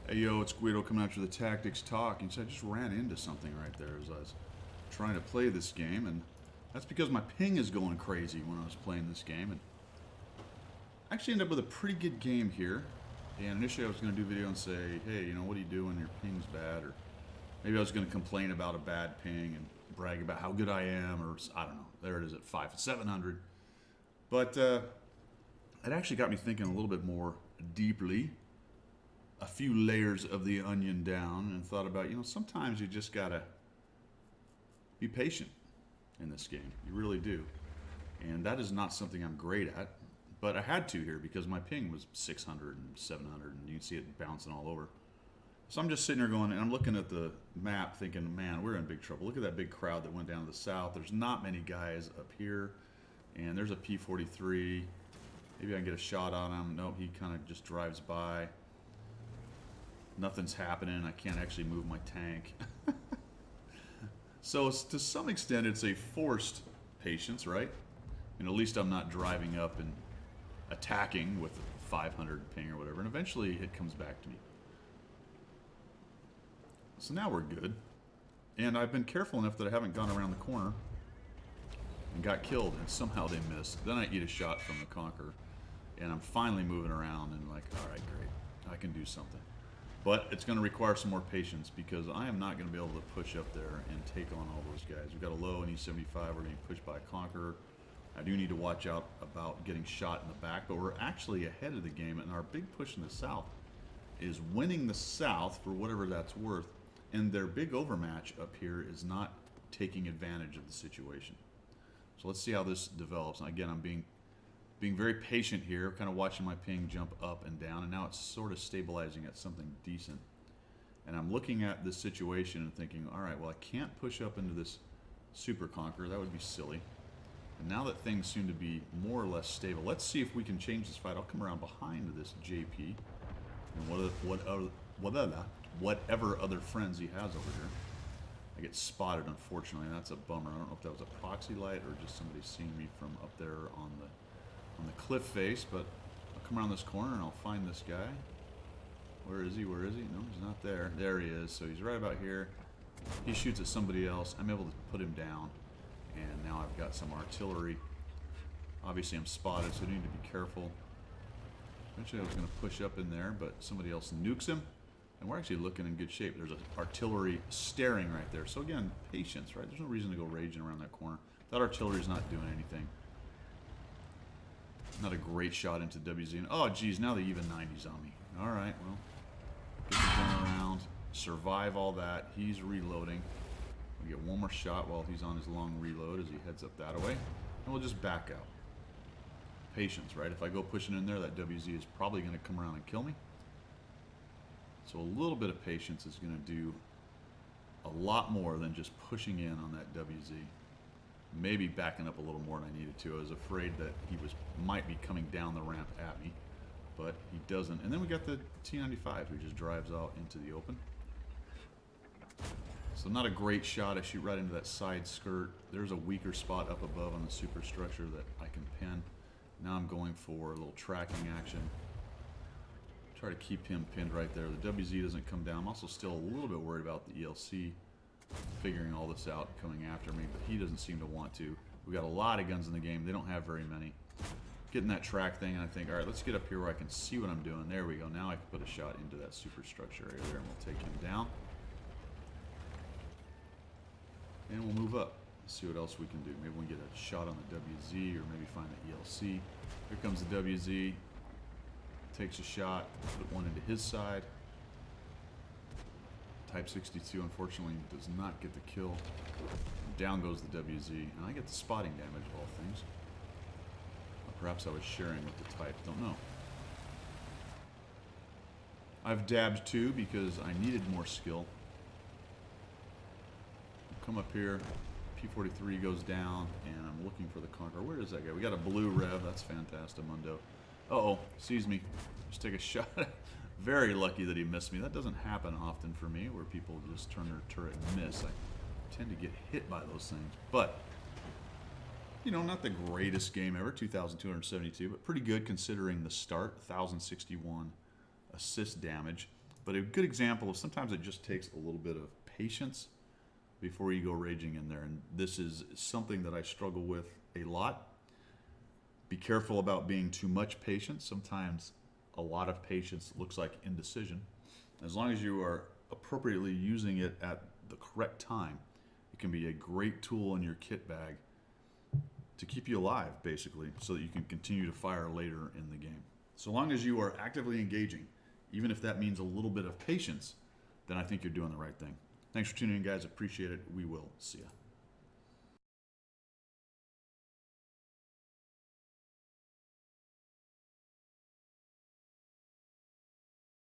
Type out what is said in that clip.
Hey yo, it's Guido coming after the Tactics Talk. And so I just ran into something right there as I was trying to play this game, and that's because my ping is going crazy when I was playing this game. And I actually ended up with a pretty good game here. And initially I was going to do a video and say, hey, you know, what are you doing? Your ping's bad. Or maybe I was going to complain about a bad ping and brag about how good I am, or I don't know. There it is at 700. But it actually got me thinking a little bit more deeply, a few layers of the onion down, and thought about, you know, sometimes you just gotta be patient in this game. You really do. And that is not something I'm great at, but I had to here because my ping was 600 and 700, and you can see it bouncing all over. So I'm just sitting there going, and I'm looking at the map thinking, man, we're in big trouble. Look at that big crowd that went down to the south. There's not many guys up here, and there's a P-43. Maybe I can get a shot on him. Nope, he kind of just drives by. Nothing's happening. I can't actually move my tank. So to some extent, it's a forced patience, right? And at least I'm not driving up and attacking with 500 ping or whatever. And eventually it comes back to me. So now we're good. And I've been careful enough that I haven't gone around the corner and got killed. And somehow they missed. Then I eat a shot from the Conqueror. And I'm finally moving around and like, all right, great. I can do something. But it's going to require some more patience because I am not going to be able to push up there and take on all those guys. We've got a low in E75. We're getting pushed by a Conqueror. I do need to watch out about getting shot in the back, but we're actually ahead of the game, and our big push in the south is winning the south for whatever that's worth, and their big overmatch up here is not taking advantage of the situation. So let's see how this develops. And again, I'm being very patient here, kind of watching my ping jump up and down, and now it's sort of stabilizing at something decent. And I'm looking at this situation and thinking, all right, well, I can't push up into this Super Conqueror. That would be silly. And now that things seem to be more or less stable, let's see if we can change this fight. I'll come around behind this JP and whatever other friends he has over here. I get spotted, unfortunately, and that's a bummer. I don't know if that was a proxy light or just somebody seeing me from up there on the cliff face, but I'll come around this corner and I'll find this guy. Where is he? Where is he? No, he's not there. There he is. So he's right about here. He shoots at somebody else. I'm able to put him down, and now I've got some artillery. Obviously I'm spotted, so I need to be careful. Eventually I was going to push up in there, but somebody else nukes him, and we're actually looking in good shape. There's an artillery staring right there. So again, patience, right? There's no reason to go raging around that corner. That artillery's not doing anything. Not a great shot into WZ. And, oh, geez, now they even 90s on me. All right, well, get the gun around, survive all that. He's reloading. We get one more shot while he's on his long reload as he heads up that way. And we'll just back out. Patience, right? If I go pushing in there, that WZ is probably going to come around and kill me. So a little bit of patience is going to do a lot more than just pushing in on that WZ. Maybe backing up a little more than I needed to. I was afraid that he might be coming down the ramp at me, but he doesn't. And then we got the T95 who just drives out into the open. So not a great shot. I shoot right into that side skirt. There's a weaker spot up above on the superstructure that I can pin. Now I'm going for a little tracking action. Try to keep him pinned right there. The WZ doesn't come down. I'm also still a little bit worried about the ELC figuring all this out and coming after me, but he doesn't seem to want to. We got a lot of guns in the game. They don't have very many. Getting that track thing, and I think, all right, let's get up here where I can see what I'm doing. There we go. Now I can put a shot into that superstructure area there, and we'll take him down. And we'll move up. See what else we can do. Maybe we can get a shot on the WZ, or maybe find the ELC. Here comes the WZ. Takes a shot. Put one into his side. Type 62, unfortunately, does not get the kill. Down goes the WZ, and I get the spotting damage of all things. Or perhaps I was sharing with the Type, don't know. I've dabbed too because I needed more skill. Come up here, P-43 goes down, and I'm looking for the Conqueror. Where is that guy? We got a blue rev, that's fantastimundo. Uh-oh, sees me. Just take a shot. Very lucky that he missed me. That doesn't happen often for me, where people just turn their turret and miss. I tend to get hit by those things. But, you know, not the greatest game ever, 2,272, but pretty good considering the start, 1,061 assist damage. But a good example of sometimes it just takes a little bit of patience before you go raging in there. And this is something that I struggle with a lot. Be careful about being too much patience. Sometimes a lot of patience looks like indecision. As long as you are appropriately using it at the correct time, it can be a great tool in your kit bag to keep you alive, basically, so that you can continue to fire later in the game. So long as you are actively engaging, even if that means a little bit of patience, then I think you're doing the right thing. Thanks for tuning in, guys. Appreciate it. We will see ya.